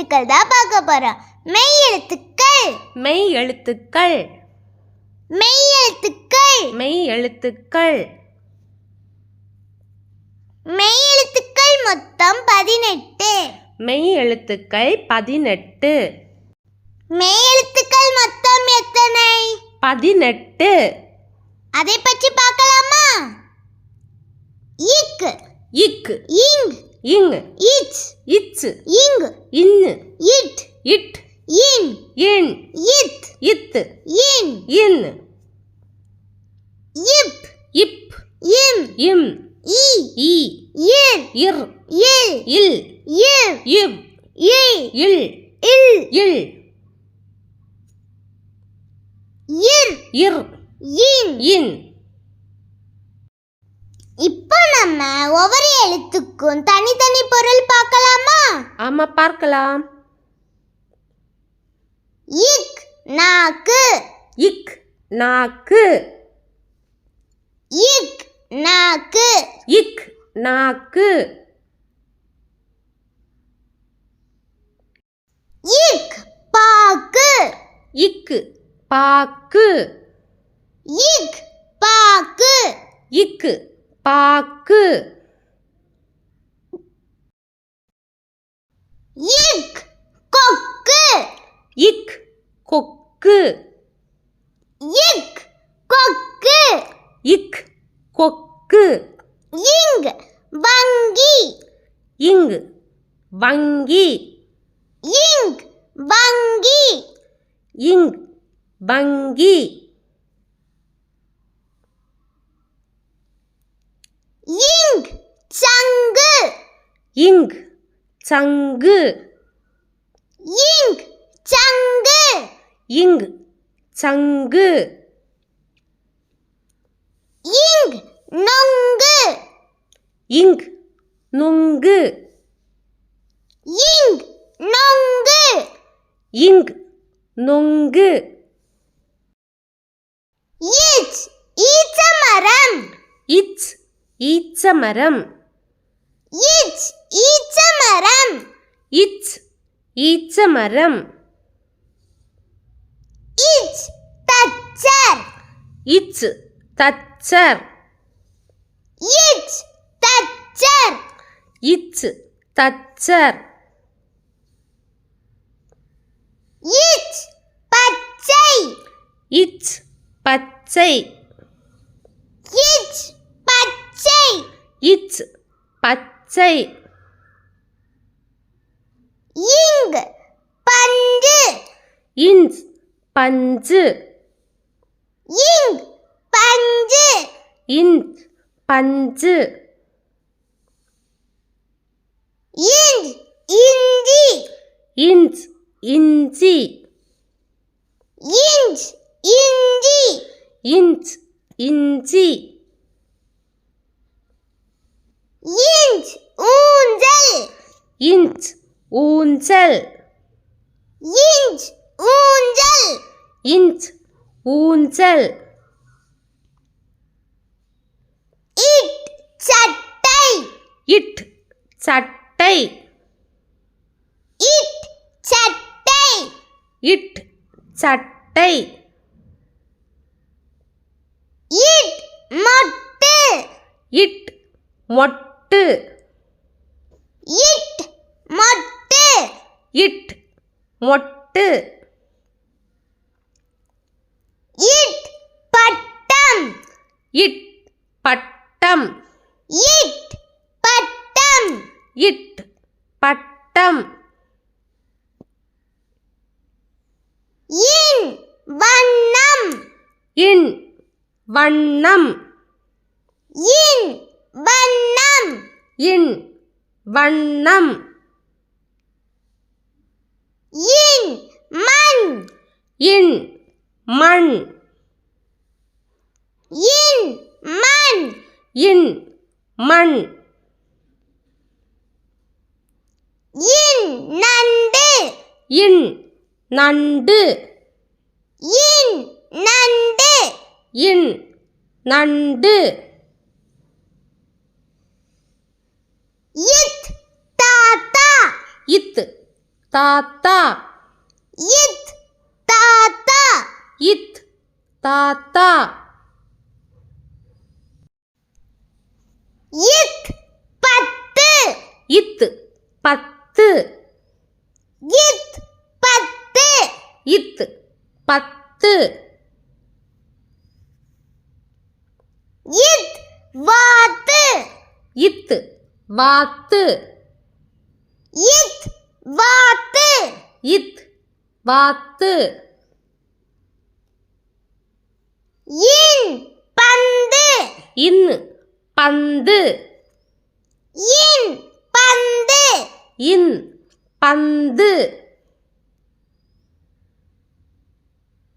எழுத்துக்கள் தான் பார்க்க போறோம். மெய் எழுத்துக்கள். மெய் எழுத்துக்கள். மெய் எழுத்துக்கள். மெய் எழுத்துக்கள். மெய் எழுத்துக்கள் மொத்தம் 18. மெய் எழுத்துக்கள் 18. மெய் எழுத்துக்கள் மொத்தம் எத்தனை? 18. அதை பற்றி பார்க்கலாமா? இக். இக். இங். இங். இச். இச். இங். இன். இட். இட். இன். இன். இத். இத். இன். இன். இப். இப். இம். இம். இ. இ. இர். இர். இல். இல். இவ். இவ். இ. இல். இல். இல். இர். இர். இன். இன். இப்போ நம்ம ஒவ்வொரு எழுத்துக்கும் தனித்தனி பொருள் பார்க்கலாமா? ஆமா, பார்க்கலாம். இக் நாக்கு. இக் நாக்கு. இக் நாக்கு. இக் நாக்கு. இக் பாக்கு. இக் பாக்கு. இக் பாக்கு. இக் பாக்கு. இக் கொக்கு. இக் கொக்கு. இக் கொக்கு. இக் கொக்கு. இங் வங்கி. இங் வங்கி. இங் வங்கி. இங் வங்கி. இங் சங்கு. இங் சங்கு. இங் சங்கு. இங் சங்கு. இங் நொங்கு. இங் நுங்கு. இங் நொங்கு. இங் நொங்கு. இச் ஈச்சமரம். இச் ஈச்சமரம். இச் ஈச்சமரம். இச் ஈச்சமரம். இச் தச்சர். இச் தச்சர். இச் தச்சர். இச் தச்சர். இச் பச்சை. இச் பச்சை. இச் பச்சை. இச் பச்சை. இங் பஞ்சு. இஞ்ச் பஞ்சு. இங் பஞ்சு. இஞ்ச் பஞ்சு. இஞ்ச் இஞ்சி. இஞ்ச் இஞ்சி. இஞ்ச் இஞ்சி. இஞ்ச் இஞ்சி. இஞ்ச் ஊஞ்சல். இஞ்ச் ஊஞ்சல். இஞ்ச் ஊஞ்சல். இஞ்ச் ஊஞ்சல். இட் சட்டை. இட் சட்டை. இட் சட்டை. இட் சட்டை. இட் மொட்டு. இட் மொட்டு. இட் மொட்டு. இட் மொட்டு. இட் பட்டம். இட் பட்டம். இட் பட்டம். இட் பட்டம். இன் வண்ணம். இன் வண்ணம். இன் வண்ணம். இன் வண்ணம். இன் மண். இன் மண். இன் மண். இன் மண். இன் நண்டு. இன் நண்டு. இன் நண்டு. இன் நண்டு. இத் தாத்தா. இத் தாத்தா. இத் தாத்தா. இத் தாத்தா. இத் பத்து. இத் பத்து. இத் பத்து. இத் பத்து. இத் வாத்து. இத் வாத்து. இத் வாத்து. இத் வாத்து. இன் பந்து. இன் பந்து. இன் பந்து. இன் பந்து.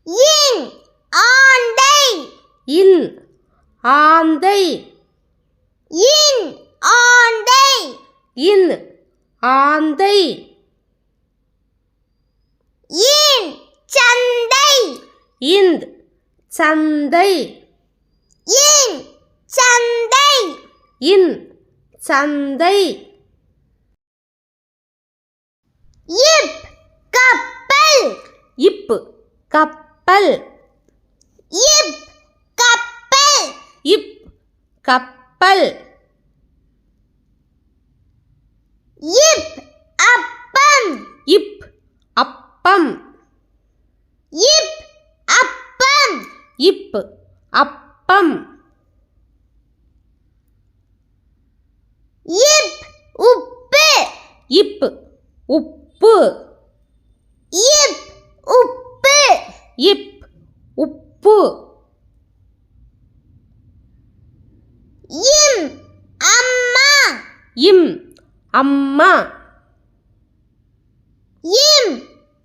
இன் ஆண்டை. இன் ஆந்தை. இன் ஆண்டை. இன் ஆந்தை. இன் சந்தை. இந்த் சந்தை. இன் சந்தை. இன் சந்தை. இப் கப்பல். இப் கப்பல். இப் கப்பல். இப் கப்பல். இப் அப்பம். இப் அப்பம். இப் அப்பம். இப் அப்பம். இப் உப்பு. இப் உப்பு. இப் உப்பு. இப் உப்பு. இம் அம்மா. இம் அம்மா. இம்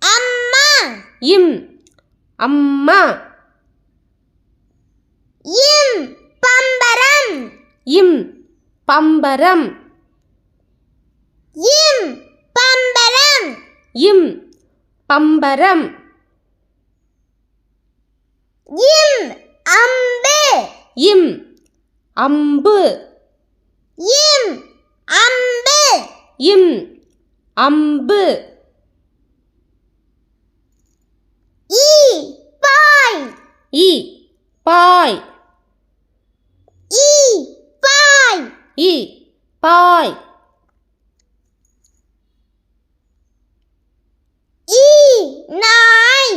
அம்மா. இம் அம்மா. இம் பம்பரம். இம் பம்பரம். இம் பம்பரம். இம் பம்பரம். இம் அம்பு. இம் அம்பு. இம் அம்பு. இம் அம்பு. ஈ பாய். இ பாய். ஈ பாய். இ பாய். ஈ நாய்.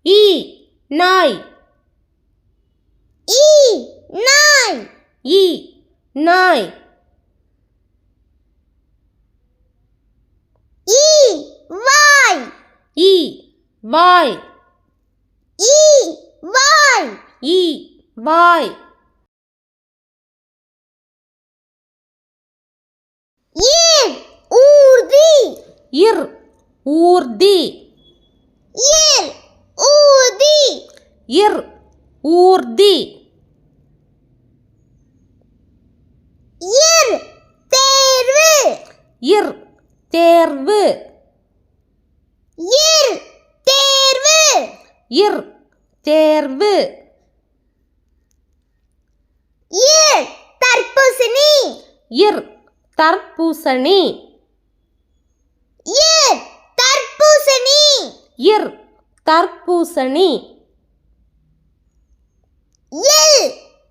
இ நாய். ஈ நாய். இ நாய். ஈ வாய். இ வாய். ஈ வாய். இ வாய். ஈர் ஊர்தி. இர் ஊர்தி. ஈர் ஊர்தி. இர் ஊர்தி. இர் தேர்வு. இர் தேர்வு. இர் தேர்வு. இர் தேர்வு. இர் தர்பூசணி. இர் தர்பூசணி. இர் தர்பூசணி. இர் தர்பூசணி. இல்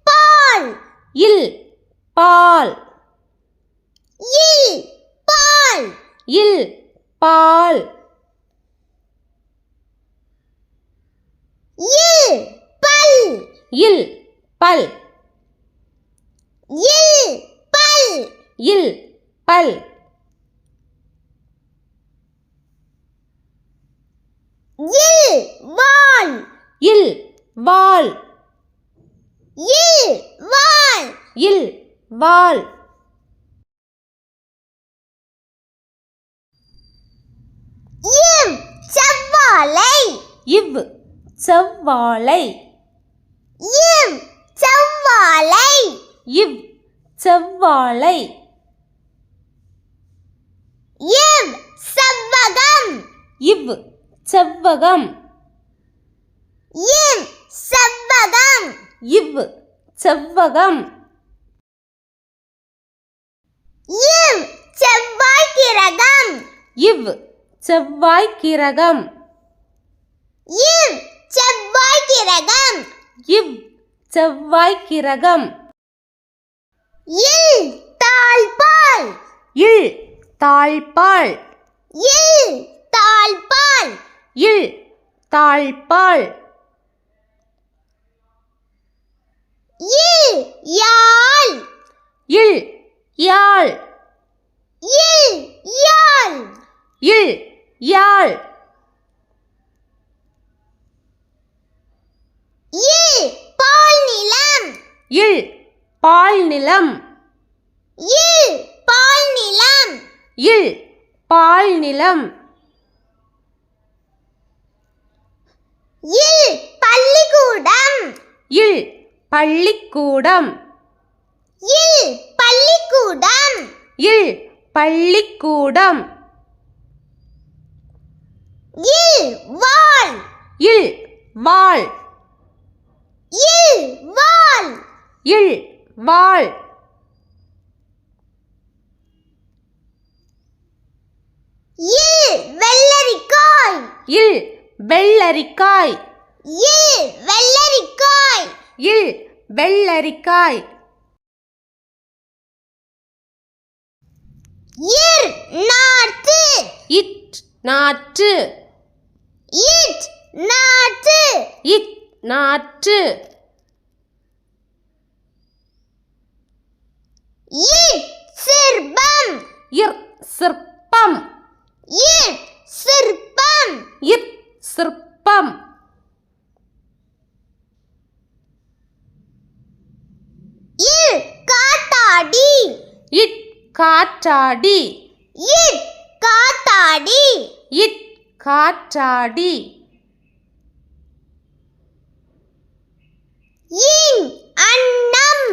பால். இல் பால். இல் பால். இல் பால். இல் பல். இல் பல். இல் பல். இல் பல். இல் வால். இல் வால். இல் வால். இல் வால். இவ் செவ்வாழை. இவ் செவ்வாழை. இவ் செவ்வாழை. இவ் செவ்வாழை. இவ் செவ்வகம். இவ் செவ்வகம். இவ் செவ்வகம். இவ் செவ்வகம். இவ் செவ்வாய் கிரகம். இவ் செவ்வாய்க்கிரகம். இவ் செவ்வாய்க்கிரகம். இவ் செவ்வாய்க்கிரகம். இல் தாழ்பால். இல் தாழ்பால். இல் தாழ்பால். இல் தாழ்பால். இல் யாழ். இல் யாழ். இல் யாழ். இல் யாழ். இல் பால் நிலம். இல் பால் நிலம். இல் பால் நிலம். இல் பால் நிலம். இல் பள்ளிக்கூடம். இல் பள்ளிக்கூடம். இல் பள்ளிக்கூடம். இல் பள்ளிக்கூடம். இல் வாள். இல் வாள். இல் வாள். இல் வாள். இல் வெள்ளரிக்காய். இல் வெள்ளரிக்காய். இல் வெள்ளரிக்காய். இல் வெள்ளரிக்காய். இர் நாற்று. இட் நாற்று. இட் நாற்று. இட் நாற்று. இட் சிற்பம். இர் சிற்பம். இட் சிற்பம். இட் சிற்பம். இல் காத்தாடி. இட் காற்றாடி. It Kaathadi. இட் காற்றாடி. இன் அன்னம்.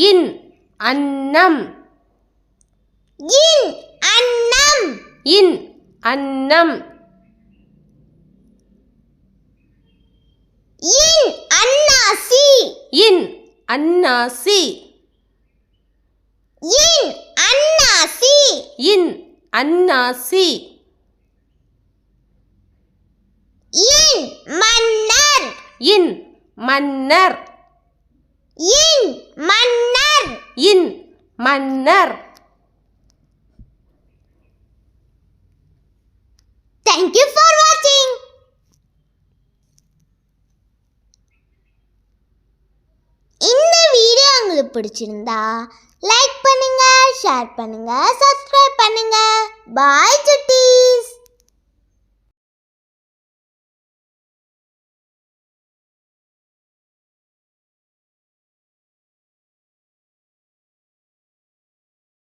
இன் அன்னம். இன் அன்னம். இன் அன்னம். இன் அன்னாசி. இன் அன்னாசி. இன் அன்னாசி. இன் அன்னாசி. இன் மன்னர். இன் மன்னர். இன் மன்னர். இன் மன்னர். Thank you for watching. இந்த வீடியோ உங்களுக்கு பிடிச்சிருந்தா லைக் பண்ணுங்க, ஷேர் பண்ணுங்க, சப்ஸ்கிரைப் பண்ணுங்க. பாய் சுட்டி.